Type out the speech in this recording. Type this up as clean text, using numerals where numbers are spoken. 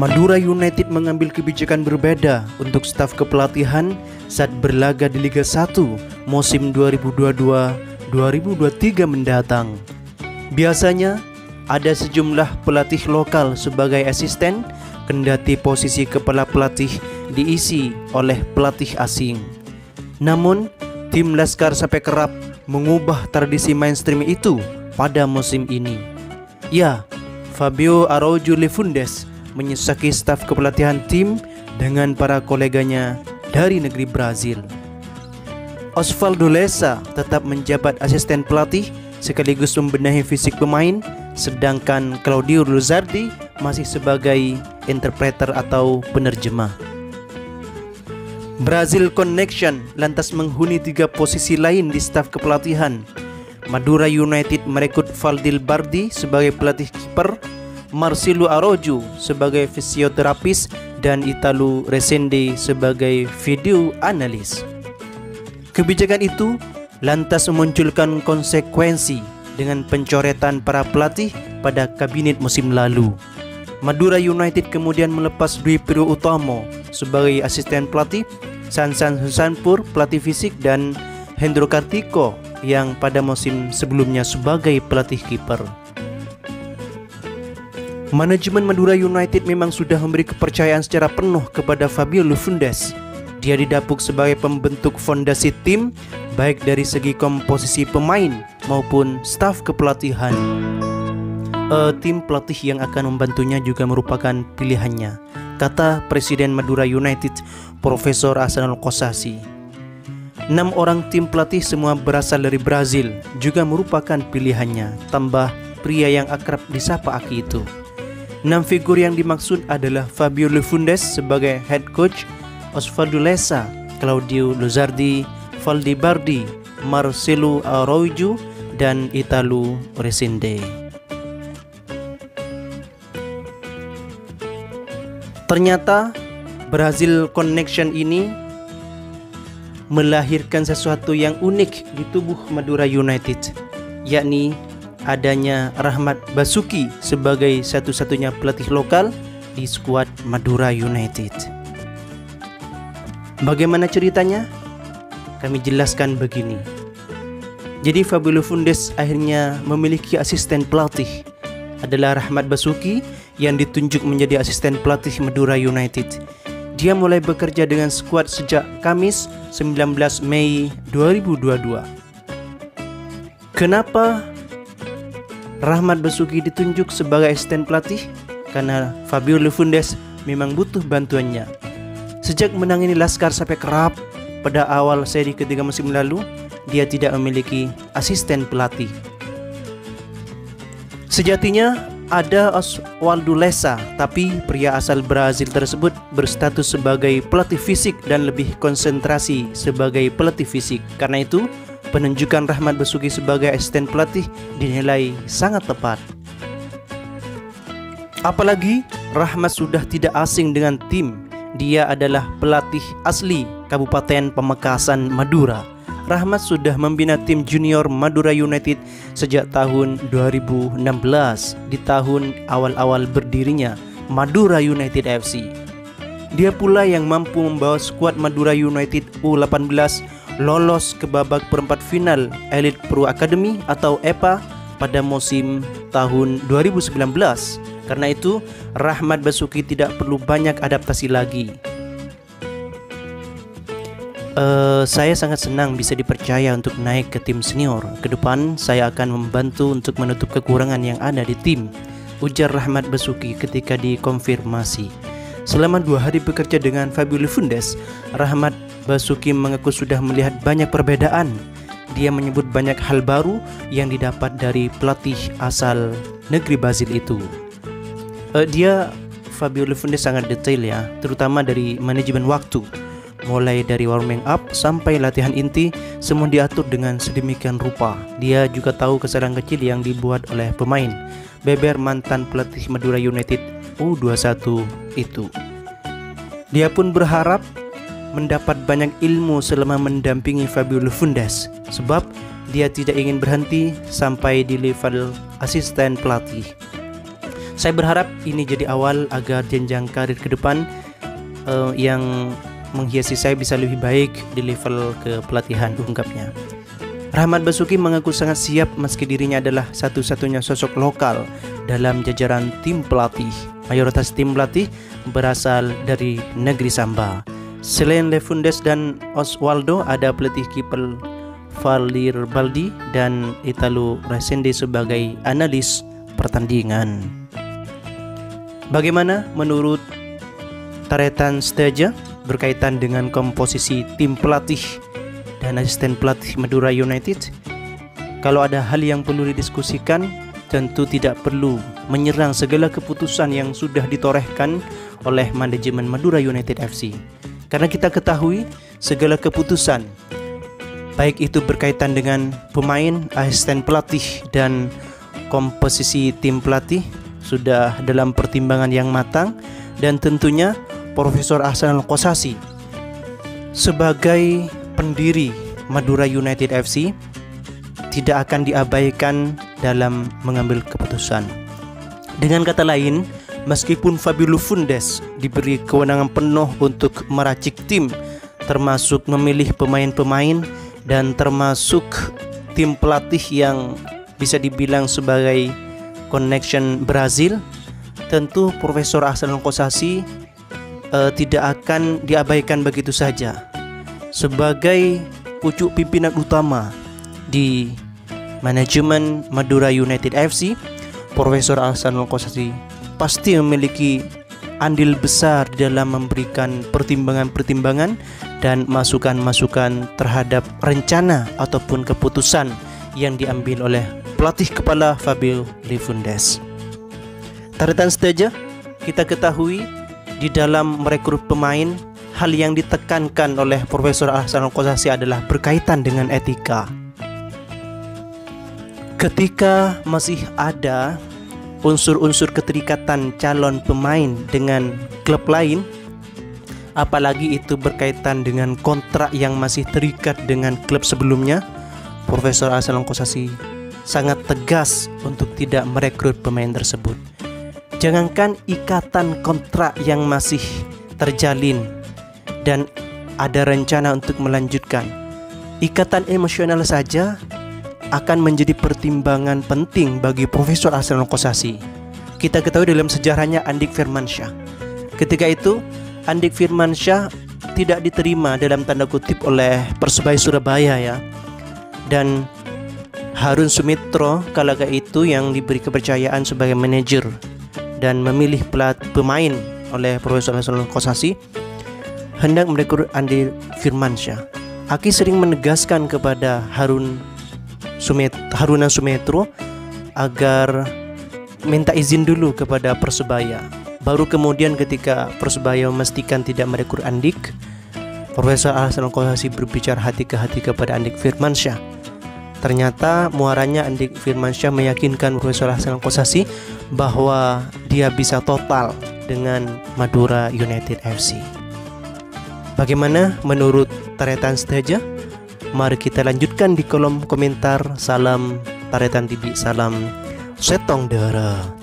Madura United mengambil kebijakan berbeda untuk staf kepelatihan saat berlaga di Liga 1 musim 2022-2023 mendatang. Biasanya ada sejumlah pelatih lokal sebagai asisten, kendati posisi kepala pelatih diisi oleh pelatih asing. Namun, tim Laskar Sape kerap mengubah tradisi mainstream itu pada musim ini. Ya, Fabio Araújo Lefundes menyesaki staf kepelatihan tim dengan para koleganya dari negeri Brazil. Osvaldo Lessa tetap menjabat asisten pelatih sekaligus membenahi fisik pemain, sedangkan Claudio Luzardi masih sebagai interpreter atau penerjemah. Brazil Connection lantas menghuni 3 posisi lain di staf kepelatihan. Madura United merekrut Valdil Bardi sebagai pelatih kiper, Marcelo Araújo sebagai fisioterapis, dan Italo Resende sebagai video analis. Kebijakan itu lantas memunculkan konsekuensi dengan pencoretan para pelatih pada kabinet musim lalu. Madura United kemudian melepas Dwi Piro Utomo sebagai asisten pelatih, Sansan Susanpur pelatih fisik, dan Hendro Kartiko yang pada musim sebelumnya sebagai pelatih kiper. Manajemen Madura United memang sudah memberi kepercayaan secara penuh kepada Fabio Lefundes. Dia didapuk sebagai pembentuk fondasi tim, baik dari segi komposisi pemain maupun staf kepelatihan. Tim pelatih yang akan membantunya juga merupakan pilihannya, kata Presiden Madura United, Profesor Hasanul Qosasi. 6 orang tim pelatih semua berasal dari Brazil juga merupakan pilihannya, tambah pria yang akrab disapa Aki itu. 6 figur yang dimaksud adalah Fabio Lefundes sebagai head coach, Osvaldo Lessa, Claudio Luzardi, Valdi Bardi, Marcelo Araújo, dan Italo Resende. Ternyata Brazil Connection ini melahirkan sesuatu yang unik di tubuh Madura United, yakni adanya Rahmat Basuki sebagai satu-satunya pelatih lokal di skuad Madura United. Bagaimana ceritanya? Kami jelaskan begini. Jadi Fabio Lefundes akhirnya memiliki asisten pelatih, adalah Rahmat Basuki yang ditunjuk menjadi asisten pelatih Madura United. Dia mulai bekerja dengan skuad sejak Kamis 19 Mei 2022. Kenapa Rahmat Basuki ditunjuk sebagai asisten pelatih? Karena Fabio Lefundes memang butuh bantuannya. Sejak menangani Laskar Sape kerap pada awal seri ketiga musim lalu, dia tidak memiliki asisten pelatih. Sejatinya ada Osvaldo Lessa, tapi pria asal Brazil tersebut berstatus sebagai pelatih fisik dan lebih konsentrasi sebagai pelatih fisik. Karena itu, penunjukan Rahmat Basuki sebagai asisten pelatih dinilai sangat tepat. Apalagi Rahmat sudah tidak asing dengan tim. Dia adalah pelatih asli Kabupaten Pamekasan, Madura. Rahmat sudah membina tim junior Madura United sejak tahun 2016, di tahun awal-awal berdirinya Madura United FC. Dia pula yang mampu membawa skuad Madura United U18 lolos ke babak perempat final Elite Pro Academy atau EPA pada musim tahun 2019. Karena itu, Rahmat Basuki tidak perlu banyak adaptasi lagi. Saya sangat senang bisa dipercaya untuk naik ke tim senior. Kedepan saya akan membantu untuk menutup kekurangan yang ada di tim, ujar Rahmat Basuki ketika dikonfirmasi. Selama 2 hari bekerja dengan Fabio Lefundes, Rahmat Basuki mengaku sudah melihat banyak perbedaan. Dia menyebut banyak hal baru yang didapat dari pelatih asal negeri Brazil itu. Fabio Lefundes sangat detail ya, terutama dari manajemen waktu. Mulai dari warming up sampai latihan inti, semua diatur dengan sedemikian rupa. Dia juga tahu kesalahan kecil yang dibuat oleh pemain, beber mantan pelatih Madura United U21 itu. Dia pun berharap mendapat banyak ilmu selama mendampingi Fabio Lefundes, sebab dia tidak ingin berhenti sampai di level asisten pelatih. Saya berharap ini jadi awal agar jenjang karir ke depan yang menghiasi saya bisa lebih baik di level kepelatihan, ungkapnya. Rahmat Basuki mengaku sangat siap meski dirinya adalah satu-satunya sosok lokal dalam jajaran tim pelatih. Mayoritas tim pelatih berasal dari negeri Samba. Selain Lefundes dan Oswaldo, ada pelatih kiper Valir Baldi dan Italo Resende sebagai analis pertandingan. Bagaimana menurut Taretan Steja berkaitan dengan komposisi tim pelatih dan asisten pelatih Madura United? Kalau ada hal yang perlu didiskusikan, tentu tidak perlu menyerang segala keputusan yang sudah ditorehkan oleh manajemen Madura United FC. Karena kita ketahui segala keputusan, baik itu berkaitan dengan pemain, asisten pelatih, dan komposisi tim pelatih, sudah dalam pertimbangan yang matang. Dan tentunya Profesor Ahsan Al-Qasasi sebagai pendiri Madura United FC tidak akan diabaikan dalam mengambil keputusan. Dengan kata lain, meskipun Fabio Fundes diberi kewenangan penuh untuk meracik tim, termasuk memilih pemain-pemain dan termasuk tim pelatih yang bisa dibilang sebagai connection Brazil, tentu Profesor Ahsan Al-Qasasi tidak akan diabaikan begitu saja. Sebagai pucuk pimpinan utama di manajemen Madura United FC, Profesor Ahsan Al-Qasasi pasti memiliki andil besar dalam memberikan pertimbangan-pertimbangan dan masukan-masukan terhadap rencana ataupun keputusan yang diambil oleh pelatih kepala Fabio Fundes. Taretan Steja, kita ketahui di dalam merekrut pemain, hal yang ditekankan oleh Profesor Ahsan Al-Qasasi adalah berkaitan dengan etika. Ketika masih ada unsur-unsur keterikatan calon pemain dengan klub lain, apalagi itu berkaitan dengan kontrak yang masih terikat dengan klub sebelumnya, Profesor Ahsan Al-Qasasi sangat tegas untuk tidak merekrut pemain tersebut. Jangankan ikatan kontrak yang masih terjalin dan ada rencana untuk melanjutkan, ikatan emosional saja akan menjadi pertimbangan penting bagi Profesor Ahsan Al-Qasasi. Kita ketahui dalam sejarahnya Andik Firmansyah. Ketika itu Andik Firmansyah tidak diterima dalam tanda kutip oleh Persebaya Surabaya ya. Dan Harun Sumitro kala itu yang diberi kepercayaan sebagai manajer dan memilih pemain oleh Profesor Ahsan Al-Qasasi hendak merekrut Andik Firmansyah. Aki sering menegaskan kepada Haruna Sumitro agar minta izin dulu kepada Persebaya. Baru kemudian ketika Persebaya memastikan tidak merekrut Andik, Profesor Ahsan Al-Qasasi berbicara hati ke hati kepada Andik Firmansyah. Ternyata muaranya Andik Firmansyah meyakinkan Profesor Ahsan Al-Qasasi bahwa dia bisa total dengan Madura United FC. Bagaimana menurut Taretan Steja? Mari kita lanjutkan di kolom komentar. Salam Taretan TV, salam Setong Dara.